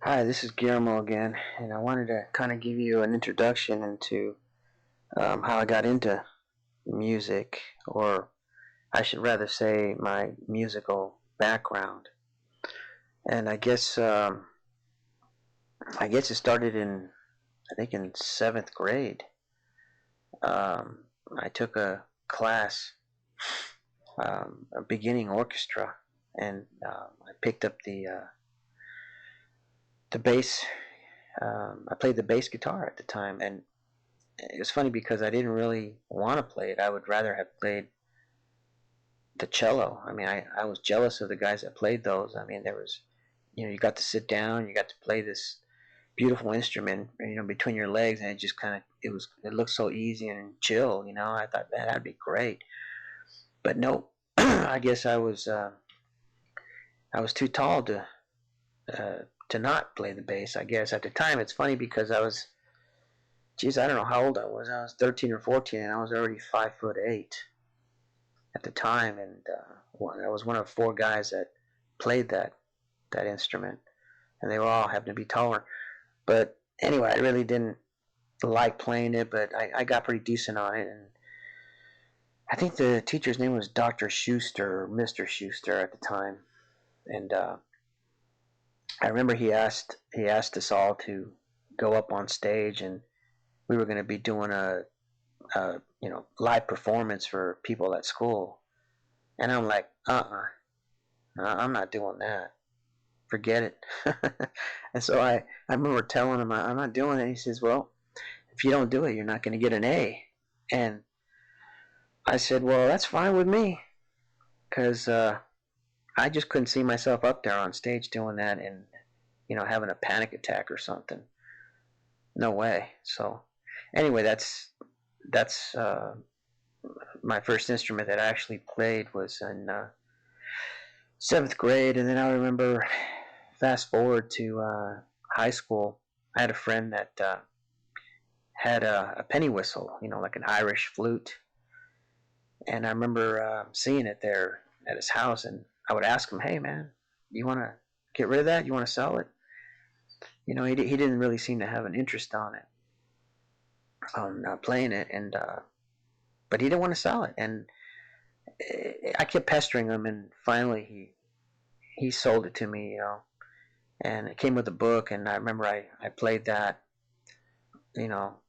Hi, this is Guillermo again, and I wanted to kind of give you an introduction into how I got into music, or I should rather say my musical background. And I guess it started in seventh grade. I took a class, a beginning orchestra, and I picked up the bass. I played the bass guitar at the time, and it was funny because I didn't really want to play it. I would rather have played the cello. I mean, I was jealous of the guys that played those. I mean, there was, you got to sit down, you got to play this beautiful instrument, between your legs, and it looked so easy and chill. I thought that'd be great, but no, I guess I was too tall to not play the bass. I guess at the time it's funny because I don't know how old I was. I was 13 or 14, and I was already 5'8" at the time, and I was one of four guys that played that instrument, and they were all happened to be taller. But anyway, I really didn't like playing it, but I got pretty decent on it, and I think the teacher's name was Dr. Schuster or Mr. Schuster at the time, and I remember he asked us all to go up on stage, and we were going to be doing a live performance for people at school, and I'm like, I'm not doing that. Forget it. And so I remember telling him I'm not doing it. He says, well, if you don't do it, you're not going to get an A. And I said, well, that's fine with me, because I just couldn't see myself up there on stage doing that and having a panic attack or something. No way. So anyway, that's my first instrument that I actually played was in seventh grade, and then I remember fast forward to high school. I had a friend that had a penny whistle, like an Irish flute, and I remember seeing it there at his house, and I would ask him, "Hey, man, you want to get rid of that? You want to sell it?" He didn't really seem to have an interest on playing it, and but he didn't want to sell it, and I kept pestering him, and finally he sold it to me, and it came with a book, and I remember I played that, you know,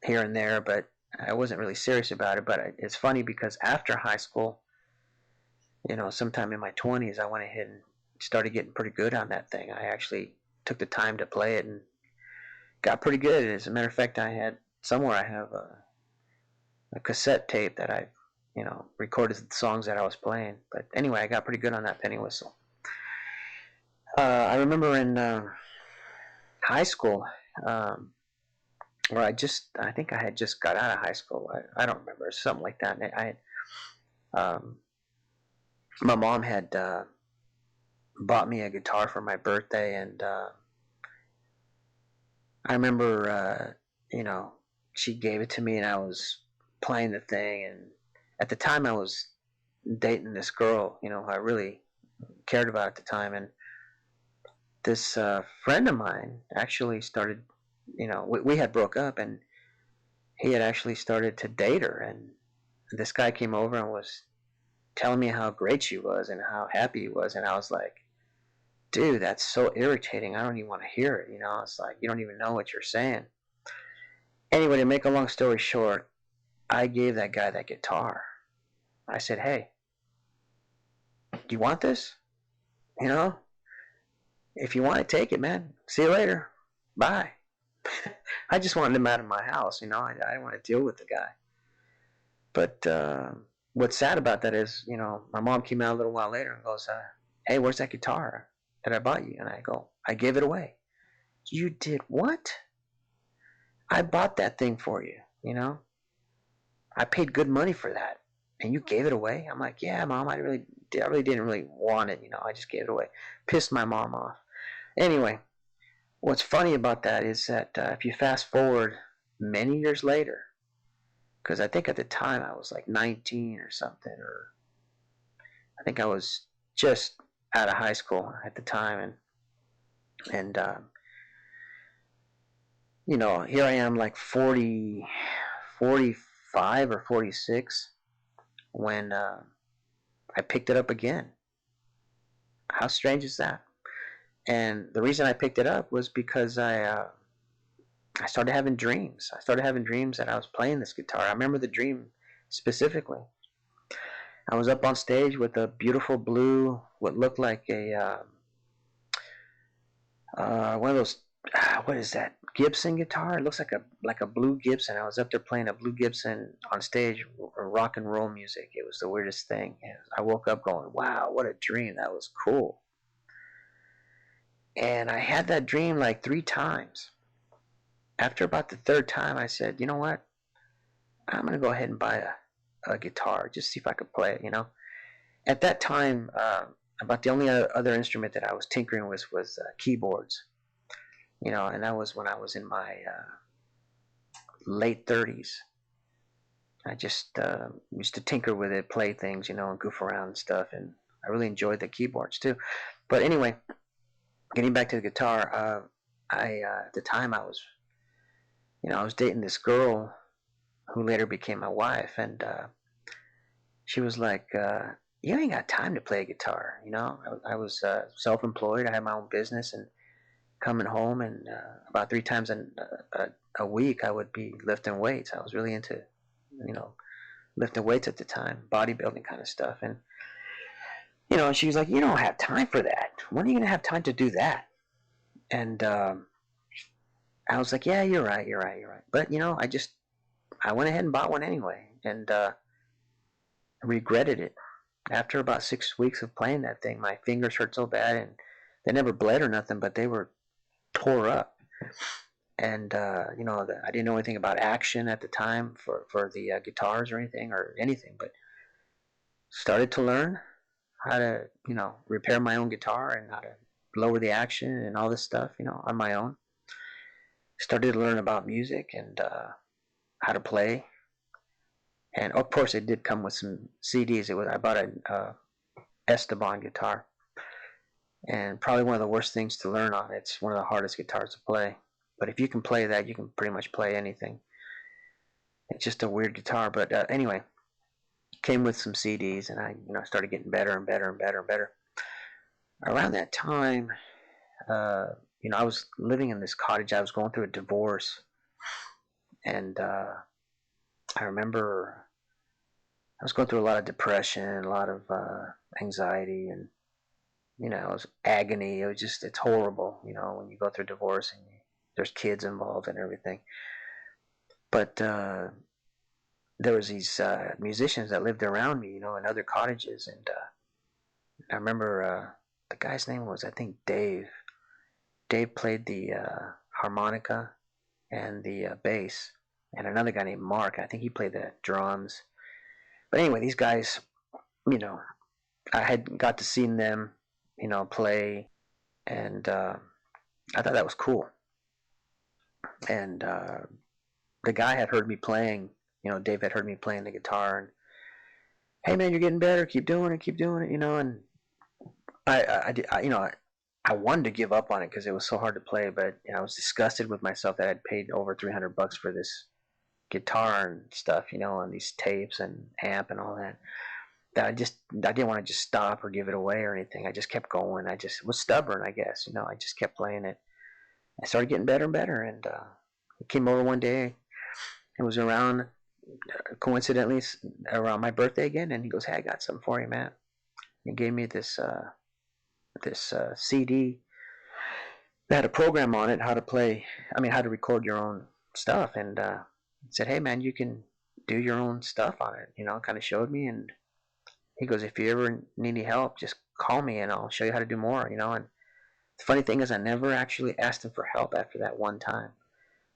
here and there, but I wasn't really serious about it. But it's funny because after high school, sometime in my 20s, I went ahead and started getting pretty good on that thing. I actually took the time to play it and got pretty good. As a matter of fact, I have a cassette tape that I, recorded the songs that I was playing. But anyway, I got pretty good on that penny whistle. I remember in high school, where I think I had just got out of high school. I don't remember, something like that. Um, my mom had bought me a guitar for my birthday, and I remember, she gave it to me, and I was playing the thing. And at the time, I was dating this girl, who I really cared about at the time, and this friend of mine actually started, we had broke up, and he had actually started to date her, and this guy came over and was telling me how great she was and how happy he was, and I was like, dude, that's so irritating. I don't even want to hear it. It's like you don't even know what you're saying. Anyway, to make a long story short, I gave that guy that guitar. I said, hey, do you want this? If you want it, take it, man. See you later. Bye. I just wanted him out of my house. I didn't want to deal with the guy. But what's sad about that is, my mom came out a little while later and goes, hey, where's that guitar that I bought you? And I go, I gave it away. You did what? I bought that thing for you, I paid good money for that, and you gave it away? I'm like, yeah, Mom, I really didn't really want it, I just gave it away. Pissed my mom off. Anyway, what's funny about that is that if you fast forward many years later, because I think at the time I was like 19 or something, or I think I was just out of high school at the time, and And you know, here I am, like 40, 45 or 46, when I picked it up again. How strange is that? And the reason I picked it up was because I started having dreams. I started having dreams that I was playing this guitar. I remember the dream specifically. I was up on stage with a beautiful blue, what looked like a one of those, what is that, Gibson guitar? It looks like a blue Gibson. I was up there playing a blue Gibson on stage, rock and roll music. It was the weirdest thing. I woke up going, wow, what a dream. That was cool. And I had that dream like 3 times. After about the third time, I said, you know what? I'm going to go ahead and buy a guitar, just see if I could play it, you know? At that time, about the only other instrument that I was tinkering with was keyboards, you know, and that was when I was in my late 30s. I just used to tinker with it, play things, you know, and goof around and stuff, and I really enjoyed the keyboards too. But anyway, getting back to the guitar, at the time I was, you know, I was dating this girl who later became my wife, and she was like, "You ain't got time to play guitar," you know. I was self-employed. I had my own business, and coming home, and about 3 times a week, I would be lifting weights. I was really into, you know, lifting weights at the time, bodybuilding kind of stuff, and you know, she was like, "You don't have time for that. When are you gonna have time to do that?" And I was like, "Yeah, you're right, you're right, you're right." But you know, I went ahead and bought one anyway, and regretted it. After about 6 weeks of playing that thing, my fingers hurt so bad, and they never bled or nothing, but they were tore up. And you know, I didn't know anything about action at the time for the guitars or anything, but started to learn how to, you know, repair my own guitar and how to lower the action and all this stuff, you know, on my own. Started to learn about music and how to play. And of course, it did come with some CDs. I bought an Esteban guitar, and probably one of the worst things to learn on. It's one of the hardest guitars to play. But if you can play that, you can pretty much play anything. It's just a weird guitar, but anyway, came with some CDs, and I, you know, started getting better and better and better and better. Around that time, you know, I was living in this cottage. I was going through a divorce, and I remember I was going through a lot of depression, a lot of anxiety, and you know, it was agony. It was just, it's horrible, you know, when you go through divorce and there's kids involved and everything. But there was these musicians that lived around me, you know, in other cottages, and I remember the guy's name was, I think, Dave. Dave played the harmonica and the bass, and another guy named Mark. I think he played the drums. But anyway, these guys, you know, I had got to see them, you know, play, and I thought that was cool. And the guy had heard me playing, you know, Dave had heard me playing the guitar, and hey man, you're getting better, keep doing it, you know. And you know, I wanted to give up on it because it was so hard to play, but you know, I was disgusted with myself that I'd paid over $300 for this guitar and stuff, you know, and these tapes and amp and all that. That I didn't want to just stop or give it away or anything. I just kept going. I just was stubborn, I guess, you know. I just kept playing it. I started getting better and better, and he came over one day. It was around, coincidentally, around my birthday again, and he goes, "Hey, I got something for you, man." He gave me this CD that had a program on it, how to play. I mean, how to record your own stuff, and said, "Hey, man, you can do your own stuff on it." You know, kind of showed me, and he goes, "If you ever need any help, just call me, and I'll show you how to do more." You know, and the funny thing is, I never actually asked him for help after that one time.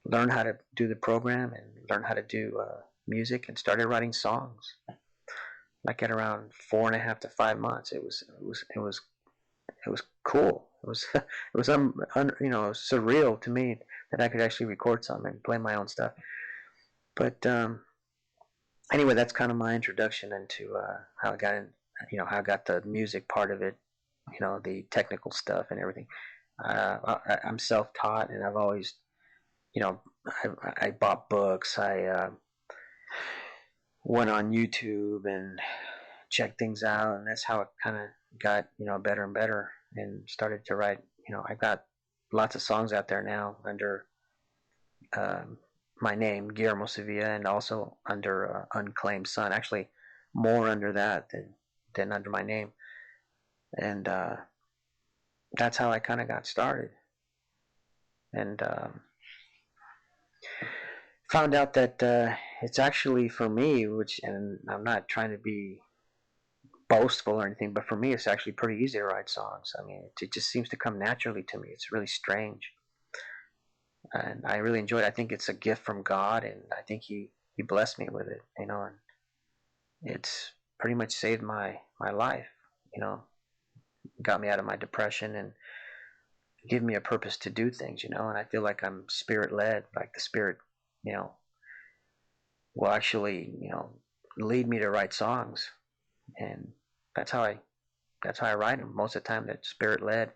Learned how to do the program and learned how to do music, and started writing songs. Like at around 4.5 to 5 months, it was cool. It was it was you know, surreal to me that I could actually record something and play my own stuff. But anyway, that's kind of my introduction into how I got in, you know, how I got the music part of it, you know, the technical stuff and everything. I'm self-taught, and I've always, you know, I bought books. I went on YouTube and checked things out, and that's how it kind of got, better and better, and started to write. I've got lots of songs out there now under um, my name, Guillermo Sevilla, and also under Unclaimed Son. Actually, more under that than under my name, and that's how I kind of got started. And found out that it's actually for me, which, and I'm not trying to be boastful or anything, but for me, it's actually pretty easy to write songs. I mean, it just seems to come naturally to me. It's really strange, and I really enjoy it. I think it's a gift from God, and I think He blessed me with it. And it's pretty much saved my life. You know, got me out of my depression and give me a purpose to do things. And I feel like I'm spirit led, like the Spirit, you know, will actually, lead me to write songs, and that's how I write them most of the time. That's spirit led,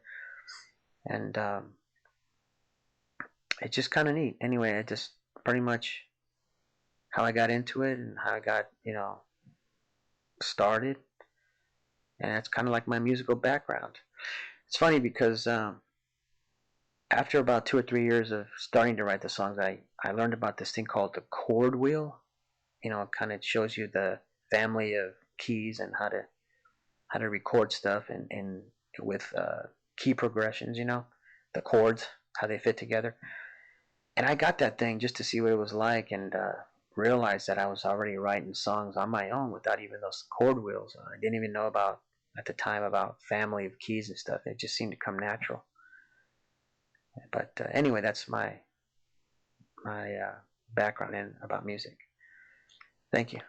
and it's just kind of neat. Anyway, it just pretty much how I got into it and how I got started, and that's kind of like my musical background. It's funny because after about 2 or 3 years of starting to write the songs, I learned about this thing called the chord wheel. It kind of shows you the family of keys and how to record stuff and with key progressions. The chords, how they fit together. And I got that thing just to see what it was like, and realized that I was already writing songs on my own without even those chord wheels. I didn't even know about at the time about family of keys and stuff. It just seemed to come natural. But anyway, that's my background in about music. Thank you.